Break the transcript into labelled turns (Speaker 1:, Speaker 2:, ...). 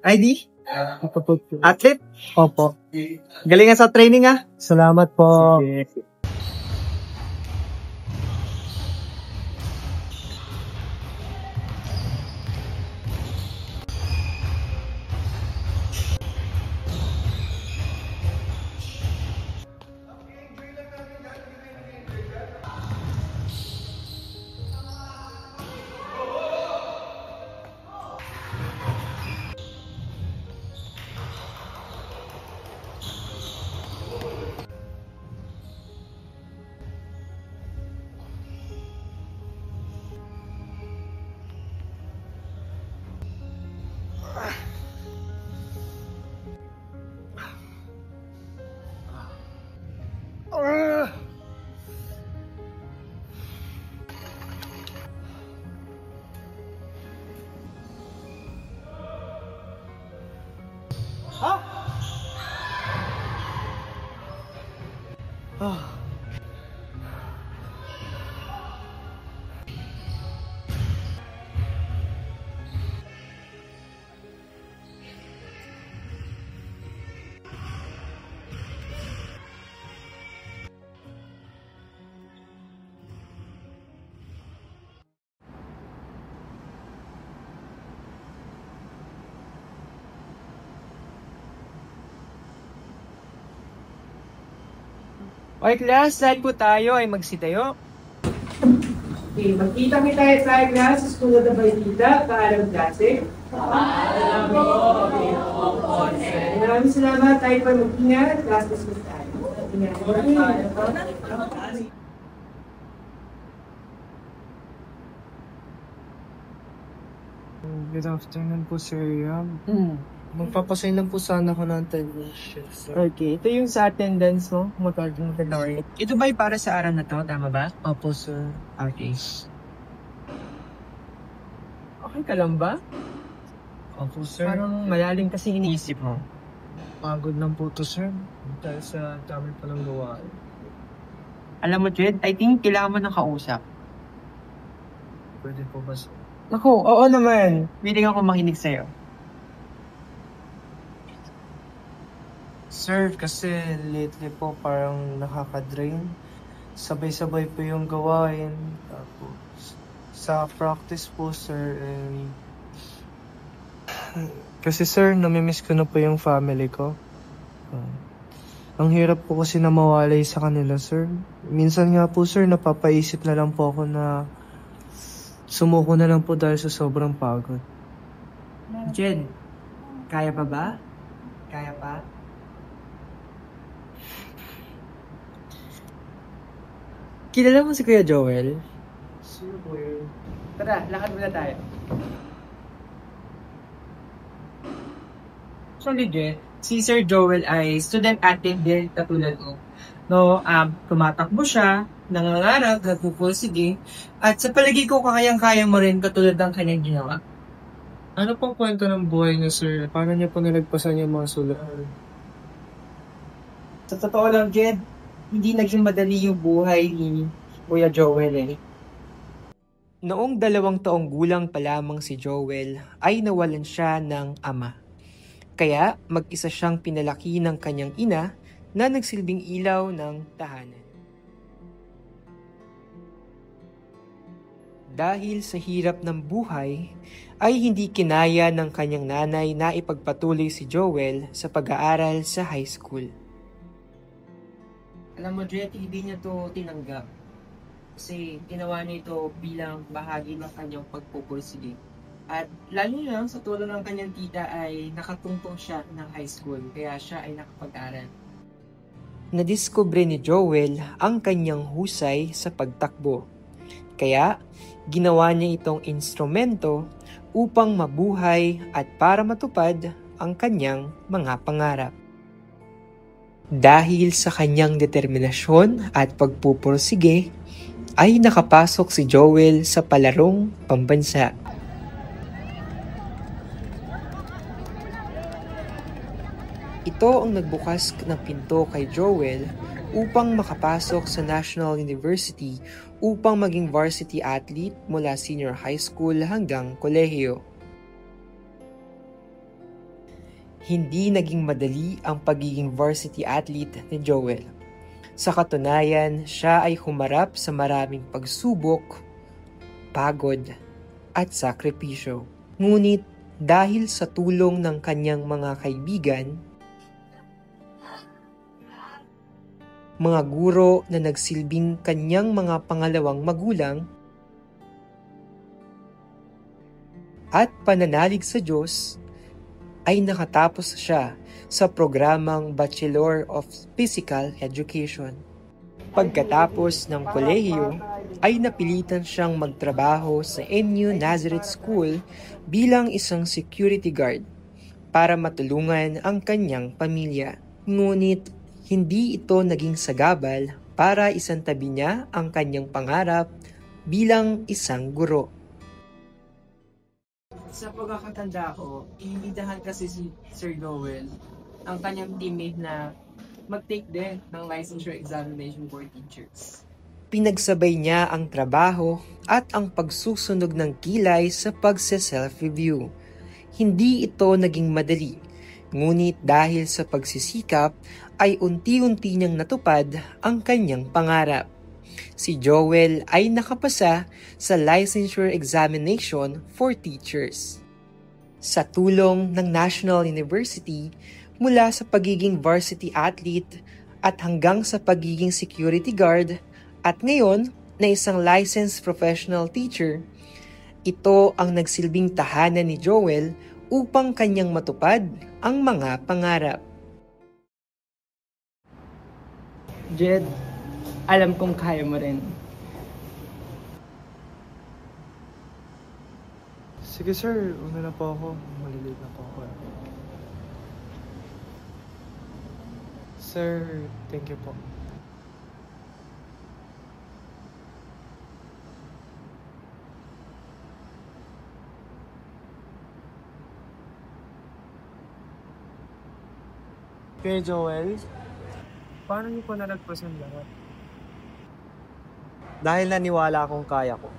Speaker 1: ID?
Speaker 2: Opo po.
Speaker 1: Athlete?
Speaker 2: Opo.
Speaker 1: Galingan sa training ah.
Speaker 2: Salamat po.
Speaker 1: Sige.
Speaker 3: Okay, class, dahil po tayo ay magsitayo.
Speaker 4: Okay, magkita tayo tayo class sa School of the Baitita, paalam klase. Maraming salamat tayo pa mag-ingat, class dismiss tayo.
Speaker 2: Good afternoon po, Sir Yam. Magpapasign lang po sana ako ng attendance.
Speaker 3: Okay, ito yung sa attendance mo, motor ng Tenori. Ito ba'y para sa araw na to, tama ba?
Speaker 2: Opo, sir.
Speaker 3: Okay. Okay ka lang ba?
Speaker 2: Opo, sir.
Speaker 3: Parang malalim kasi iniisip mo.
Speaker 2: Pagod lang po to, sir. Dahil sa dami pa ng gawain.
Speaker 3: Alam mo, Jed, I think kailangan mo ng kausap.
Speaker 2: Pwede po ba, sir?
Speaker 3: Ako, oo naman. Willing ako makinig sa'yo.
Speaker 2: Sir, kasi lately po parang nakaka-drain. Sabay-sabay po yung gawain. Tapos, sa practice po, sir, kasi sir, namimiss ko na po yung family ko. Ang hirap po kasi na mawalay sa kanila, sir. Minsan nga po, sir, napapaisip na lang po ako na sumuko na lang po dahil sa sobrang pagod.
Speaker 3: Jed, kaya pa ba? Kaya pa? Kilala mo si Kuya Joel?
Speaker 2: Sino po yun?
Speaker 3: Tara, lakad muna tayo. So legit, si Sir Joel ay student athlete din katulad mo. No, tumatakbo siya, nangangarap, nagpupursige, at sa palagi ko kakayang-kaya mo rin katulad ng kanyang ginawa.
Speaker 2: Ano pong kwento ng buhay niya, sir? Paano niya po nalagpasan yung mga sulat?
Speaker 3: Sa totoo lang, Jed, hindi naging madali yung buhay ni Kuya Joel eh. Noong 2 taong gulang pa lamang si Joel ay nawalan siya ng ama. Kaya mag-isa siyang pinalaki ng kanyang ina na nagsilbing ilaw ng tahanan. Dahil sa hirap ng buhay, ay hindi kinaya ng kanyang nanay na ipagpatuloy si Joel sa pag-aaral sa high school. Alam mo, Jet, hindi niya to tinanggap. Kasi ginawa niya ito bilang bahagi ng kanyang pagpupursige. At lalo na sa tulong ng kanyang tita ay nakatungtong siya ng high school, kaya siya ay nakapag-aral. Nadiskubre ni Joel ang kanyang husay sa pagtakbo. Kaya ginawa niya itong instrumento upang mabuhay at para matupad ang kanyang mga pangarap. Dahil sa kanyang determinasyon at pagpupursige, ay nakapasok si Joel sa palarong pambansa. Ito ang nagbukas ng pinto kay Joel upang makapasok sa National University upang maging varsity athlete mula senior high school hanggang kolehiyo. Hindi naging madali ang pagiging varsity athlete ni Joel. Sa katunayan, siya ay humarap sa maraming pagsubok, pagod, at sakripisyo. Ngunit dahil sa tulong ng kanyang mga kaibigan, mga guro na nagsilbing kanyang mga pangalawang magulang, at pananalig sa Diyos, ay nakatapos siya sa programang Bachelor of Physical Education. Pagkatapos ng kolehiyo, ay napilitan siyang magtrabaho sa NU Nazareth School bilang isang security guard para matulungan ang kanyang pamilya. Ngunit hindi ito naging sagabal para isantabi niya ang kanyang pangarap bilang isang guro. Sa pagkakatanda ko, iniidahan kasi si Sir Joel ang kanyang teammate na mag-take din ng licensure examination for teachers. Pinagsabay niya ang trabaho at ang pagsusunog ng kilay sa pagse-self-review. Hindi ito naging madali, ngunit dahil sa pagsisikap ay unti-unti niyang natupad ang kanyang pangarap. Si Joel ay nakapasa sa licensure examination for teachers. Sa tulong ng National University, mula sa pagiging varsity athlete at hanggang sa pagiging security guard at ngayon na isang licensed professional teacher, ito ang nagsilbing tahanan ni Joel upang kanyang matupad ang mga pangarap.
Speaker 5: Jed, alam kong kaya mo rin.
Speaker 2: Sige sir, una na po ako. Malilate na po ako. Sir, thank you po. Kuya Joel, paano niyo po nalagpasan lahat?
Speaker 1: Dahil naniwala akong kaya ko.